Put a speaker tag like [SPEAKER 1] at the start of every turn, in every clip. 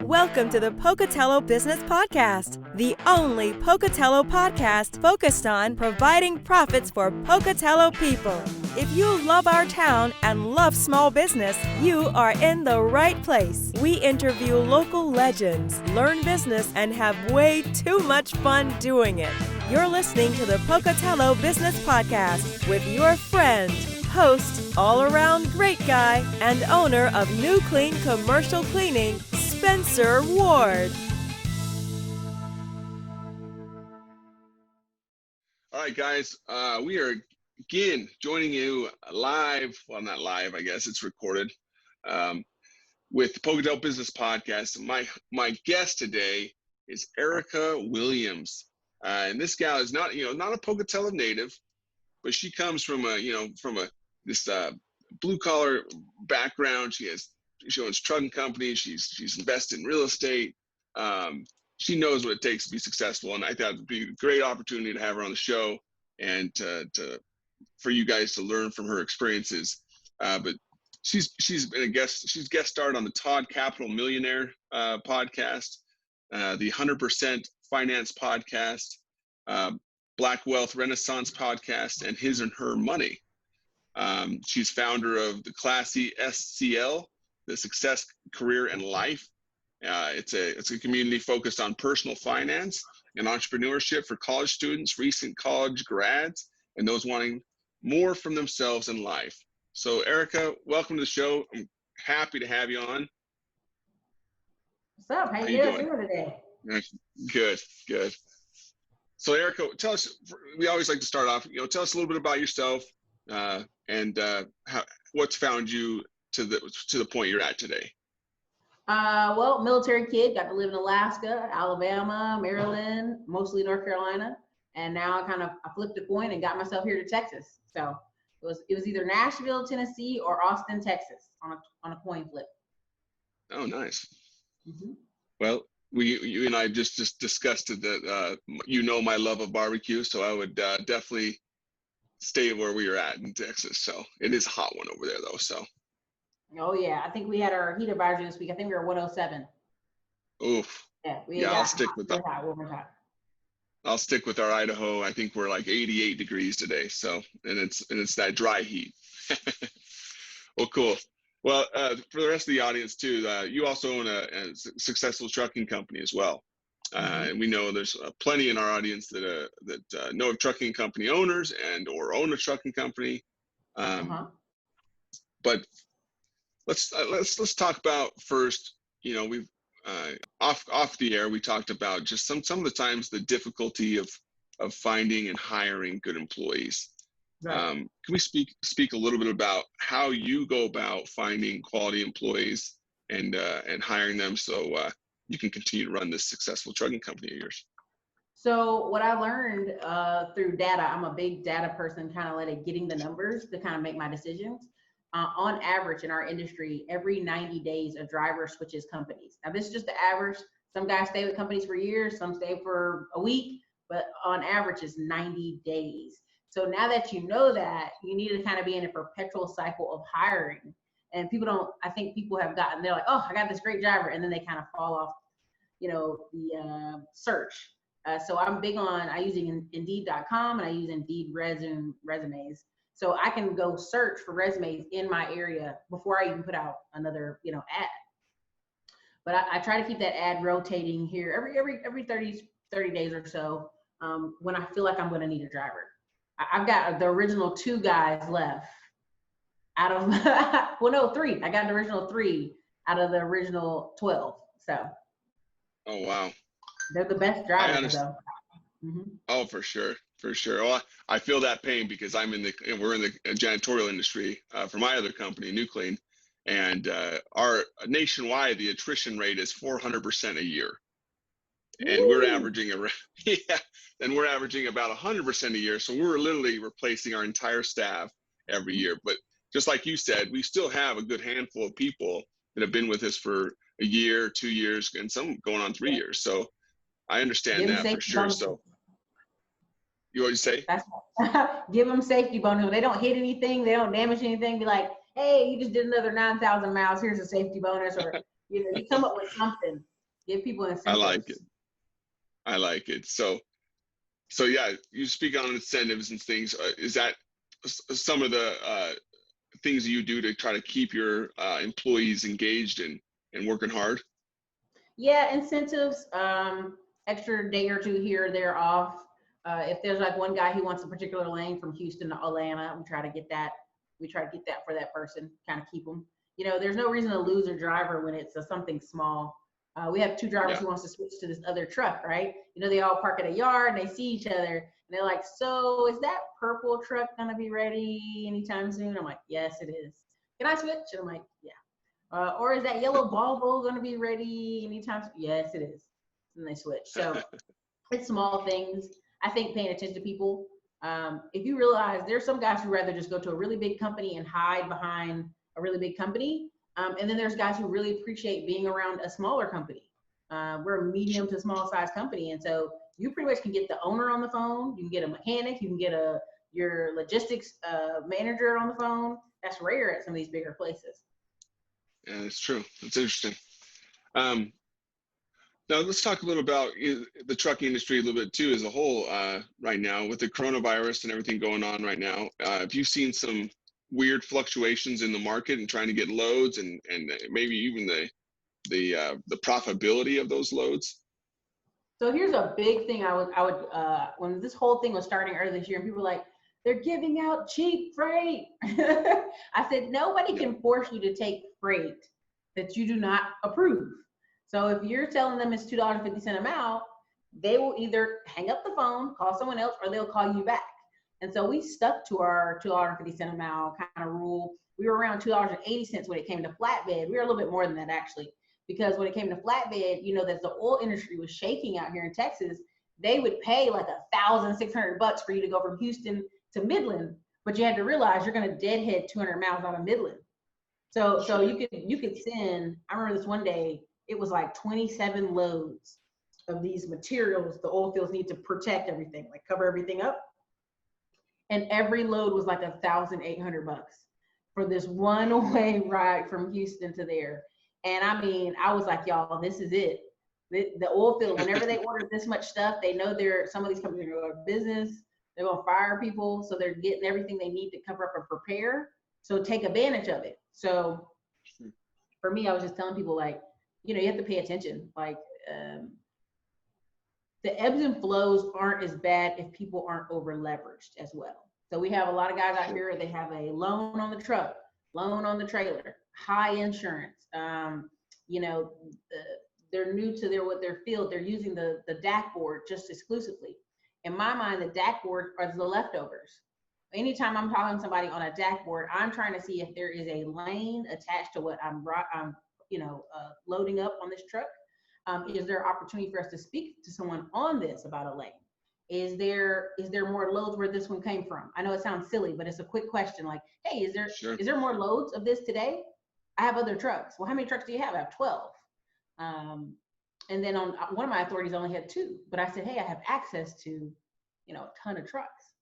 [SPEAKER 1] Welcome to the Pocatello Business Podcast, the only Pocatello podcast focused on providing profits for Pocatello people. If you love our town and love small business, you are in the right place. We interview local legends, learn business, and have way too much fun doing it. You're listening to the Pocatello Business Podcast with your friend, host, all-around great guy, and owner of New Clean Commercial Cleaning, Spencer Ward.
[SPEAKER 2] All right, guys, we are again joining you live. Well, not live, I guess it's recorded, with the Pocatello Business Podcast. My guest today is Ericka Williams, and this gal is not a Pocatello native, but she comes from this blue collar background. She owns trucking companies. She's invested in real estate. She knows what it takes to be successful, and I thought it'd be a great opportunity to have her on the show and for you guys to learn from her experiences. But she's been a guest. She's guest starred on the Todd Capital Millionaire podcast, the 100% Finance podcast, Black Wealth Renaissance podcast, and His and Her Money. She's founder of the ClassySCL, the Success, Career, and Life. It's a community focused on personal finance and entrepreneurship for college students, recent college grads, and those wanting more from themselves in life. So, Ericka, welcome to the show. I'm happy to have you on.
[SPEAKER 3] What's up? How you doing today?
[SPEAKER 2] Good. So, Ericka, tell us. We always like to start off. Tell us a little bit about yourself and what's found you to the point you're at today.
[SPEAKER 3] Well, military kid, got to live in Alaska, Alabama, Maryland, mostly North Carolina, and now I flipped a coin and got myself here to Texas. So it was either Nashville, Tennessee, or Austin, Texas, on a coin flip.
[SPEAKER 2] Oh, nice.
[SPEAKER 3] Mm-hmm.
[SPEAKER 2] Well, you and I just discussed that my love of barbecue, so I would definitely stay where we are at in Texas. So it is a hot one over there, though. So.
[SPEAKER 3] Oh yeah, I think we had our heat advisory this week. I think we were 107.
[SPEAKER 2] Oof.
[SPEAKER 3] Yeah,
[SPEAKER 2] I'll stick with that. I'll stick with our Idaho. I think we're like 88 degrees today. So, and it's that dry heat. Well, cool. Well, for the rest of the audience too, you also own a successful trucking company as well. And we know there's plenty in our audience that know of trucking company owners or own a trucking company. But let's talk about first. We've off the air we talked about just some of the times the difficulty of finding and hiring good employees. Right. Can we speak a little bit about how you go about finding quality employees and hiring them so you can continue to run this successful trucking company of yours?
[SPEAKER 3] So what I learned through data, I'm a big data person, getting the numbers to kind of make my decisions. On average in our industry, every 90 days, a driver switches companies. Now this is just the average. Some guys stay with companies for years, some stay for a week, but on average it's 90 days. So now that you know that, you need to kind of be in a perpetual cycle of hiring. And I think people have they're like, oh, I got this great driver, and then they kind of fall off, the search. So I'm big on, I use Indeed.com and I use Indeed resumes. So I can go search for resumes in my area before I even put out another, ad. But I try to keep that ad rotating here every 30 days or so when I feel like I'm going to need a driver. I've got the original 2 guys left out of, 3. I got the original 3 out of the original 12. So.
[SPEAKER 2] Oh, wow.
[SPEAKER 3] They're the best drivers, though. Mm-hmm.
[SPEAKER 2] Oh, for sure. Well, I feel that pain because we're in the janitorial industry for my other company, New Clean, and our nationwide the attrition rate is 400% a year, and we're averaging we're averaging about 100% a year. So we're literally replacing our entire staff every year. But just like you said, we still have a good handful of people that have been with us for a year, 2 years, and some going on 3 years. So I understand that for sure. So. You always say?
[SPEAKER 3] Give them safety bonus. When they don't hit anything, they don't damage anything, be like, hey, you just did another 9,000 miles. Here's a safety bonus, or you come up with something. Give people incentives.
[SPEAKER 2] I like it. I like it. So yeah, you speak on incentives and things. Is that some of the things you do to try to keep your employees engaged and working hard?
[SPEAKER 3] Yeah, incentives, extra day or two here or there off. If there's like one guy who wants a particular lane from Houston to Atlanta, we try to get that. We try to get that for that person, kind of keep them. There's no reason to lose a driver when it's something small. We have two drivers who wants to switch to this other truck, right? They all park at a yard and they see each other and they're like, so is that purple truck gonna be ready anytime soon? I'm like, yes, it is. Can I switch? And I'm like, yeah. Or is that yellow Volvo gonna be ready anytime soon? Yes, it is. And they switch. So it's small things. I think paying attention to people. If you realize there's some guys who rather just go to a really big company and hide behind a really big company. And then there's guys who really appreciate being around a smaller company. We're a medium to small size company. And so you pretty much can get the owner on the phone. You can get a mechanic. You can get your logistics manager on the phone. That's rare at some of these bigger places.
[SPEAKER 2] Yeah, that's true. That's interesting. Now let's talk a little about the trucking industry a little bit too as a whole right now with the coronavirus and everything going on right now. Have you seen some weird fluctuations in the market and trying to get loads and maybe even the profitability of those loads?
[SPEAKER 3] So here's a big thing I would when this whole thing was starting earlier this year, and people were like, they're giving out cheap freight. I said, nobody can force you to take freight that you do not approve. So if you're telling them it's $2.50 a mile, they will either hang up the phone, call someone else, or they'll call you back. And so we stuck to our $2.50 a mile kind of rule. We were around $2.80 when it came to flatbed. We were a little bit more than that actually, because when it came to flatbed, that the oil industry was shaking out here in Texas. They would pay like $1,600 for you to go from Houston to Midland, but you had to realize you're going to deadhead 200 miles out of Midland. So you could send. I remember this one day. It was like 27 loads of these materials the oil fields need to protect everything, like cover everything up. And every load was like $1,800 for this one-way ride from Houston to there. And I mean, I was like, y'all, this is it. The oil field, whenever they order this much stuff, they know some of these companies are going to go out of business. They're going to fire people. So they're getting everything they need to cover up and prepare. So take advantage of it. So for me, I was just telling people like, you have to pay attention. Like the ebbs and flows aren't as bad if people aren't over leveraged as well. So we have a lot of guys out here, they have a loan on the truck, loan on the trailer, high insurance. They're new to their field. They're using the DAC board just exclusively. In my mind, the DAC board are the leftovers. Anytime I'm talking to somebody on a DAC board, I'm trying to see if there is a lane attached to what I'm loading up on this truck. Is there opportunity for us to speak to someone on this about a lane? Is there more loads where this one came from? I know it sounds silly, but it's a quick question. Like, hey, is there more loads of this today? I have other trucks. Well, how many trucks do you have? I have 12. And then on one of my authorities, I only had 2. But I said, hey, I have access to, a ton of trucks.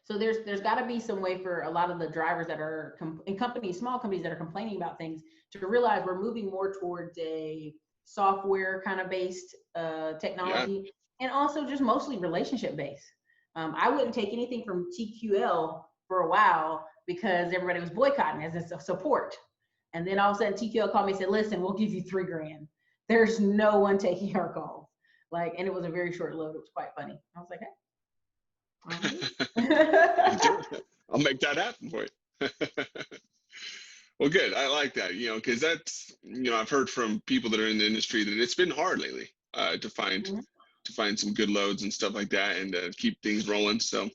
[SPEAKER 3] So there's got to be some way for a lot of the drivers that are in companies, small companies that are complaining about things, to realize we're moving more towards a software kind of based technology, and also just mostly relationship based. I wouldn't take anything from TQL for a while because everybody was boycotting as a support. And then all of a sudden TQL called me and said, listen, we'll give you $3,000. There's no one taking our calls. And it was a very short load. It was quite funny. I was like, hey.
[SPEAKER 2] I'll make that happen for you. Well, good. I like that, because that's, I've heard from people that are in the industry that it's been hard lately to find some good loads and stuff like that, and keep things rolling. So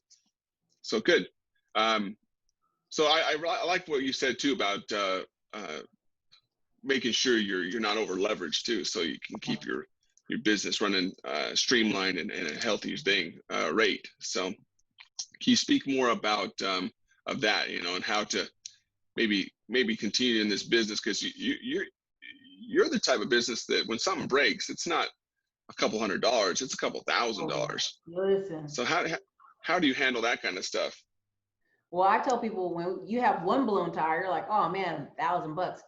[SPEAKER 2] good. So I like what you said too about making sure you're not over leveraged too, so you can keep your business running streamlined and a healthy rate. So can you speak more about of that, and how to maybe continue in this business, because you're the type of business that when something breaks, it's not a couple $100, it's a couple $1,000.
[SPEAKER 3] Listen.
[SPEAKER 2] So how do you handle that kind of stuff?
[SPEAKER 3] Well, I tell people when you have one blown tire, you're like, oh man, $1,000.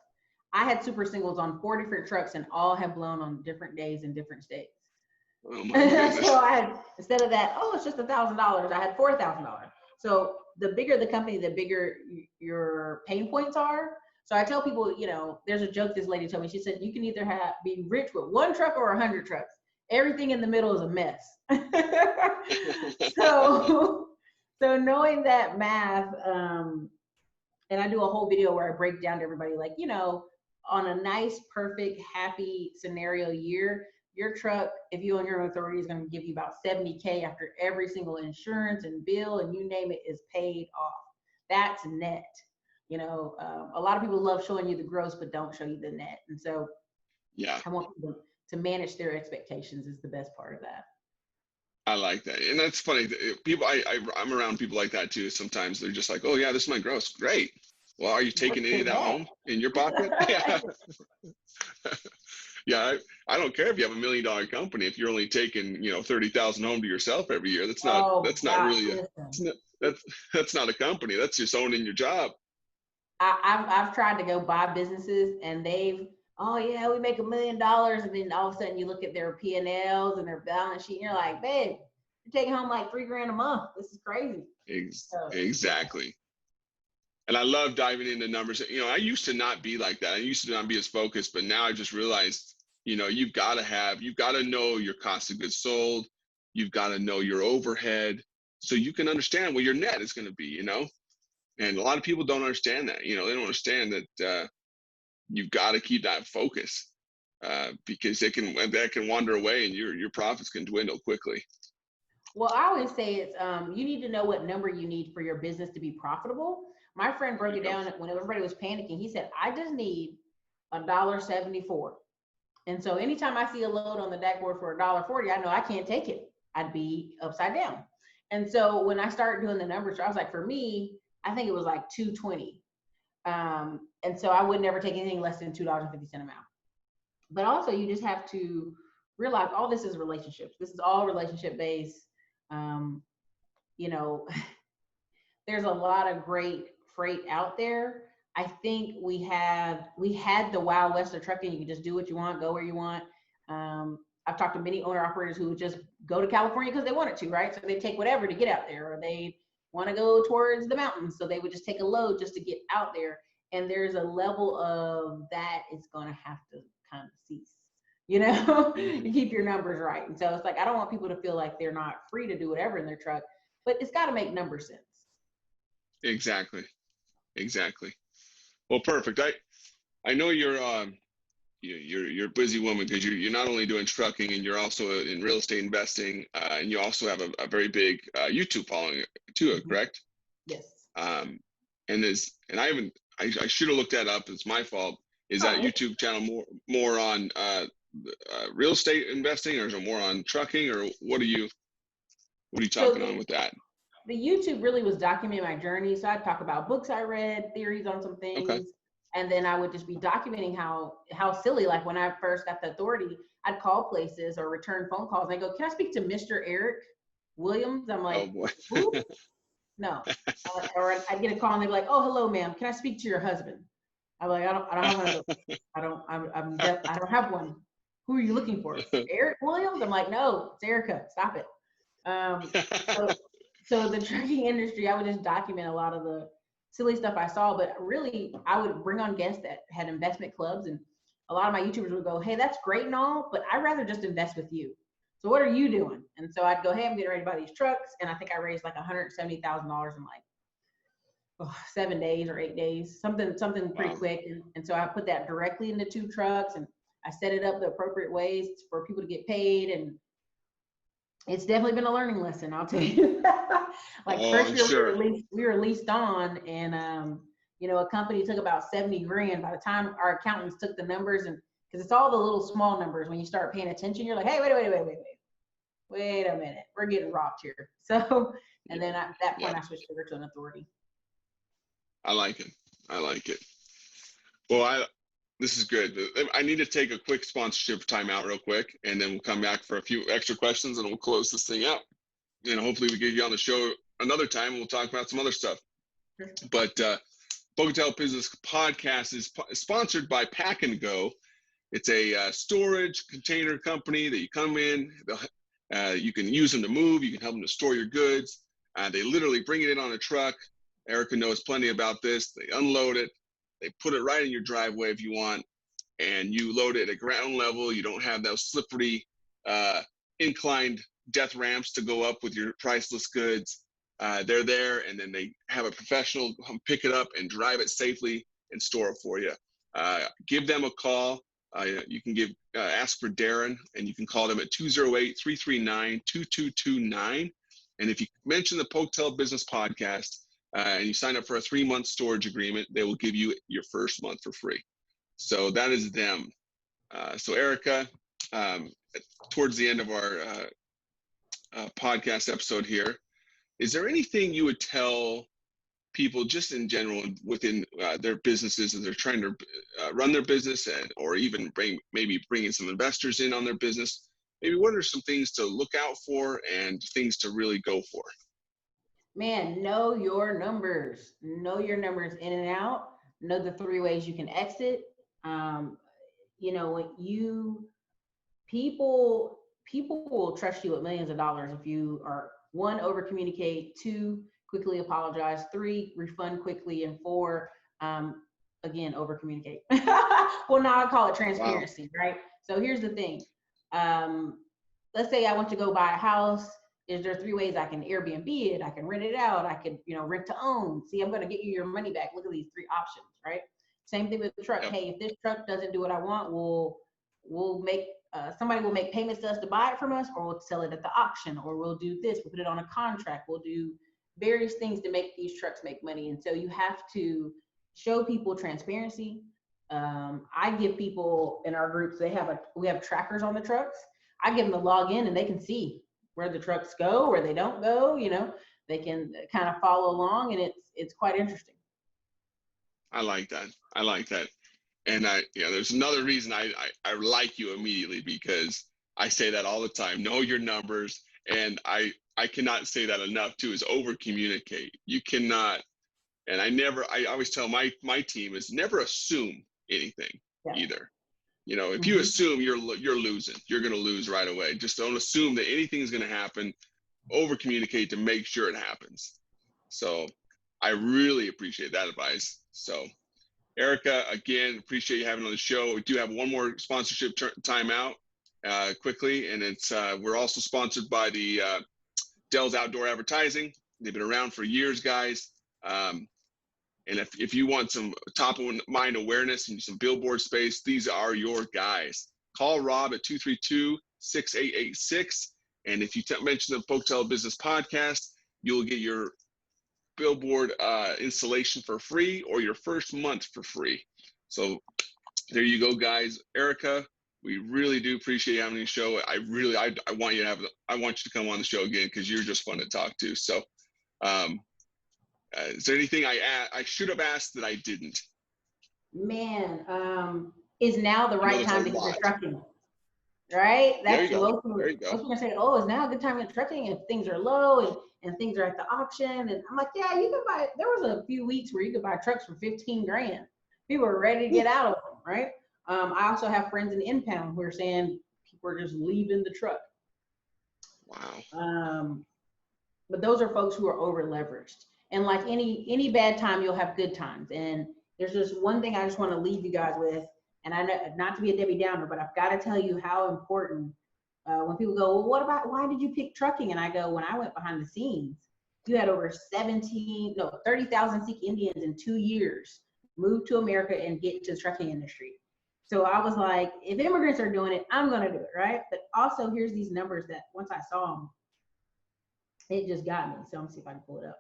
[SPEAKER 3] I had super singles on 4 different trucks and all have blown on different days in different states.
[SPEAKER 2] Oh my goodness.
[SPEAKER 3] So I had, instead of that, oh, it's just $1,000, I had $4,000. So the bigger the company, the bigger your pain points are. So I tell people, you know, there's a joke this lady told me. She said, you can either be rich with 1 truck or 100 trucks. Everything in the middle is a mess. So knowing that math, and I do a whole video where I break down to everybody, like, you know, on a nice, perfect, happy scenario year, your truck, if you own your own authority, is going to give you about $70K after every single insurance and bill and you name it is paid off. That's net. You know, a lot of people love showing you the gross, but don't show you the net. And so
[SPEAKER 2] Yeah,
[SPEAKER 3] I want people to manage their expectations is the best part of that.
[SPEAKER 2] I like that. And that's funny. People, I'm around people like that too. Sometimes they're just like, oh yeah, this is my gross. Great. Well, are you taking any of that home in your pocket? Yeah. Yeah, I don't care if you have $1 million company. If you're only taking, you know, 30,000 home to yourself every year, that's not really that's not a company. That's just owning your job.
[SPEAKER 3] I've tried to go buy businesses and oh yeah, we make $1 million, and then all of a sudden you look at their P&Ls and their balance sheet and you're like, babe, you're taking home like $3,000 a month. This is crazy.
[SPEAKER 2] Exactly. And I love diving into numbers. You know, I used to not be like that. I used to not be as focused, but now I just realized, you know, you've got to know your cost of goods sold. You've got to know your overhead so you can understand what your net is going to be, you know? And a lot of people don't understand that. You know, they don't understand that you've got to keep that focus because that can wander away and your profits can dwindle quickly.
[SPEAKER 3] Well, I always say it's you need to know what number you need for your business to be profitable. My friend broke it down when everybody was panicking. He said, I just need $1.74. And so anytime I see a load on the dashboard for $1.40, I know I can't take it. I'd be upside down. And so when I started doing the numbers, I was like, for me, I think it was like $2.20. And so I would never take anything less than $2.50 amount. But also you just have to realize all this is relationships. This is all relationship based. You know, there's a lot of great freight out there. I think we had the Wild West of trucking. You can just do what you want, go where you want. I've talked to many owner operators who would just go to California because they wanted to, right? So they take whatever to get out there, or they want to go towards the mountains. So they would just take a load just to get out there. And there's a level of that is going to have to kind of cease, you know, to keep your numbers right. And so it's like, I don't want people to feel like they're not free to do whatever in their truck, but it's got to make number sense.
[SPEAKER 2] Exactly. Well, perfect. I know you're a busy woman because you're not only doing trucking and you're also in real estate investing, and you also have a very big YouTube following too, correct?
[SPEAKER 3] Yes.
[SPEAKER 2] I should have looked that up. It's my fault. Is that YouTube channel more on real estate investing, or is it more on trucking, or what are you talking on with that?
[SPEAKER 3] The YouTube really was documenting my journey. So I'd talk about books I read, theories on some things. Okay. And then I would just be documenting how silly, like when I first got the authority, I'd call places or return phone calls. And I go, can I speak to Mr. Ericka Williams? I'm like, oh boy. Who? No. Or I'd get a call and they'd be like, oh, hello, ma'am. Can I speak to your husband? I'm like, I don't have one of those. I don't have one. Who are you looking for? Ericka Williams? I'm like, no, it's Ericka. Stop it. So the trucking industry, I would just document a lot of the silly stuff I saw, but really I would bring on guests that had investment clubs, and a lot of my YouTubers would go, hey, that's great and all, but I'd rather just invest with you. So what are you doing? And so I'd go, hey, I'm getting ready to buy these trucks. And I think I raised like $170,000 in like 7 days or 8 days, something pretty quick. And so I put that directly into 2 trucks, and I set it up the appropriate ways for people to get paid. And it's definitely been a learning lesson, I'll tell you. First year sure. we were leased on, and you know, a company took about 70 grand. By the time our accountants took the numbers, and because it's all the little small numbers, when you start paying attention, you're like, hey, wait a minute, we're getting robbed here. So, and then at that point, I switched over to an authority.
[SPEAKER 2] I like it. Well, this is good. I need to take a quick sponsorship timeout real quick, and then we'll come back for a few extra questions, and we'll close this thing out. And hopefully we get you on the show another time, and we'll talk about some other stuff. But Pocatello Business Podcast is sponsored by Pack and Go. It's a storage container company that you come in. You can use them to move. You can help them to store your goods. They literally bring it in on a truck. Ericka knows plenty about this. They unload it. They put it right in your driveway if you want, and you load it at ground level. You don't have those slippery, inclined death ramps to go up with your priceless goods. They're there, and then they have a professional come pick it up and drive it safely and store it for you. Give them a call. You can ask for Darren, and you can call them at 208-339-2229. And if you mention the Pocatello Business Podcast and you sign up for a 3-month storage agreement, they will give you your first month for free. So that is them. So Ericka, towards the end of our podcast episode here, is there anything you would tell people just in general within their businesses as they're trying to run their business, or even bringing some investors in on their business? Maybe what are some things to look out for and things to really go for?
[SPEAKER 3] Man, know your numbers. Know your numbers in and out. Know the 3 ways you can exit. People will trust you with millions of dollars if you are, 1, over communicate, 2, quickly apologize, 3, refund quickly, and 4, again, over communicate. Well, now I call it transparency, wow. Right? So here's the thing. Let's say I want to go buy a house. Is there 3 ways I can Airbnb it? I can rent it out. I can, rent to own. See, I'm going to get you your money back. Look at these 3 options, right? Same thing with the truck. Yep. Hey, if this truck doesn't do what I want, we'll make somebody will make payments to us to buy it from us, or we'll sell it at the auction, or we'll do this. We'll put it on a contract. We'll do various things to make these trucks make money. And so you have to show people transparency. I give people in our groups, we have trackers on the trucks. I give them to log in and they can see where the trucks go, where they don't go. They can kind of follow along, and it's quite interesting.
[SPEAKER 2] I like that. And there's another reason I like you immediately, because I say that all the time. Know your numbers, and I cannot say that enough too, is over communicate. You cannot, and I always tell my team is never assume anything either. If you assume, you're losing. You're going to lose right away. Just don't assume that anything's going to happen. Over communicate to make sure it happens. So I really appreciate that advice. So Ericka, again, appreciate you having on the show. We do have one more sponsorship timeout quickly, and it's we're also sponsored by the Dell's Outdoor Advertising. They've been around for years, guys. And if you want some top of mind awareness and some billboard space, these are your guys. Call Rob at 232-6886. And if you mention the Pocatello Business Podcast, you'll get your billboard installation for free, or your first month for free. So there you go, guys. Ericka, we really do appreciate having you on the show. I want you to come on the show again, because you're just fun to talk to. So is there anything I should have asked that I didn't?
[SPEAKER 3] Man, is now the right time to get the trucking, right? That's most people are saying, oh, is now a good time to get trucking if things are low and things are at the auction? And I'm like, yeah, you can buy. There was a few weeks where you could buy trucks for $15,000. People are ready to get out of them, right? I also have friends in Impound who are saying people are just leaving the truck.
[SPEAKER 2] Wow.
[SPEAKER 3] But those are folks who are over leveraged. And like any bad time, you'll have good times. And there's just one thing I just want to leave you guys with. And I know, not to be a Debbie Downer, but I've got to tell you how important, when people go, well, why did you pick trucking? And I go, when I went behind the scenes, you had over 30,000 Sikh Indians in 2 years move to America and get into the trucking industry. So I was like, if immigrants are doing it, I'm going to do it, right? But also, here's these numbers that once I saw them, it just got me. So I'm going to see if I can pull it up.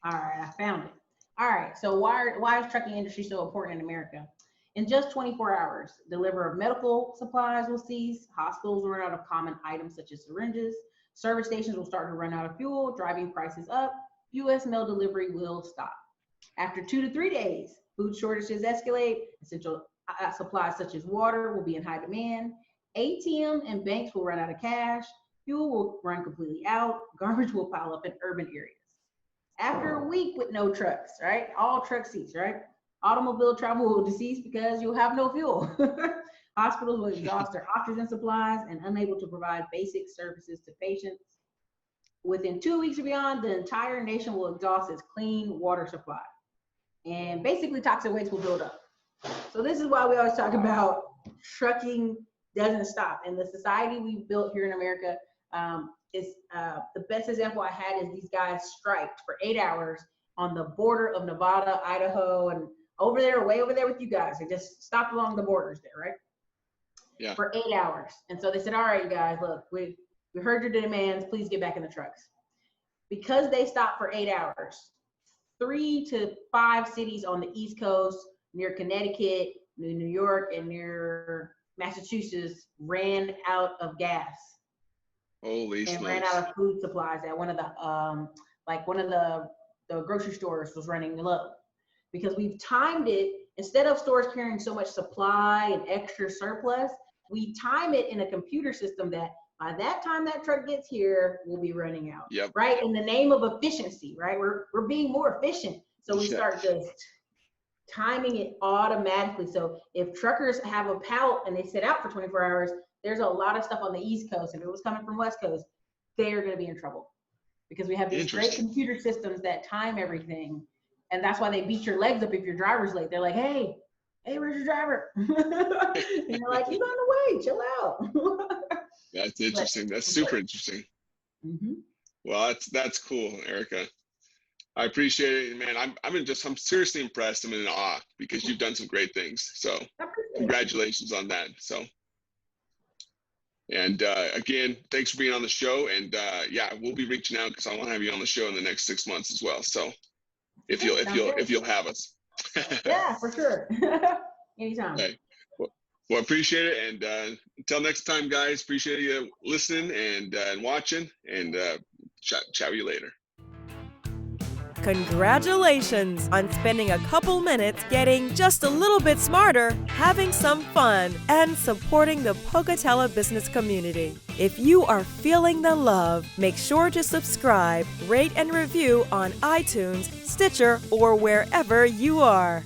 [SPEAKER 3] All right, I found it. All right, so why is trucking industry so important in America? In just 24 hours, deliver of medical supplies will cease, hospitals will run out of common items such as syringes, service stations will start to run out of fuel, driving prices up, U.S. mail delivery will stop. After 2 to 3 days, food shortages escalate, essential supplies such as water will be in high demand, ATM and banks will run out of cash, fuel will run completely out, garbage will pile up in urban areas. After a week with no trucks, right? All truck cease, right? Automobile travel will cease because you'll have no fuel. Hospitals will exhaust their oxygen supplies and unable to provide basic services to patients. Within 2 weeks or beyond, the entire nation will exhaust its clean water supply. And basically toxic waste will build up. So this is why we always talk about trucking doesn't stop. And the society we've built here in America is the best example I had is these guys striked for 8 hours on the border of Nevada, Idaho, and over there, way over there with you guys. They just stopped along the borders there, right?
[SPEAKER 2] Yeah.
[SPEAKER 3] For 8 hours. And so they said, all right, you guys, look, we heard your demands. Please get back in the trucks. Because they stopped for 8 hours, 3 to 5 cities on the East Coast, near Connecticut, New York, and near Massachusetts ran out of gas.
[SPEAKER 2] Holy
[SPEAKER 3] and
[SPEAKER 2] smokes.
[SPEAKER 3] Ran out of food supplies at one of the grocery stores was running low. Because we've timed it, instead of stores carrying so much supply and extra surplus, we time it in a computer system that by that time that truck gets here, we'll be running out.
[SPEAKER 2] Yep.
[SPEAKER 3] Right? In the name of efficiency, right? We're being more efficient. So we start just timing it automatically. So if truckers have a pallet and they sit out for 24 hours, there's a lot of stuff on the East Coast. If it was coming from West Coast, they're going to be in trouble because we have these great computer systems that time everything. And that's why they beat your legs up if your driver's late. They're like, hey, where's your driver? And you're like, he's on the way, chill out.
[SPEAKER 2] That's interesting. That's super interesting.
[SPEAKER 3] Mm-hmm.
[SPEAKER 2] Well, that's cool, Ericka. I appreciate it, man. I'm seriously impressed. I'm in awe because you've done some great things. So congratulations on that. So, and again, thanks for being on the show. And yeah, we'll be reaching out because I want to have you on the show in the next 6 months as well. So if you'll have us.
[SPEAKER 3] Yeah, for sure. Anytime.
[SPEAKER 2] Okay. Well, appreciate it. And until next time, guys, appreciate you listening and watching, and chat with you later.
[SPEAKER 1] Congratulations on spending a couple minutes getting just a little bit smarter, having some fun, and supporting the Pocatello business community. If you are feeling the love, make sure to subscribe, rate, and review on iTunes, Stitcher, or wherever you are.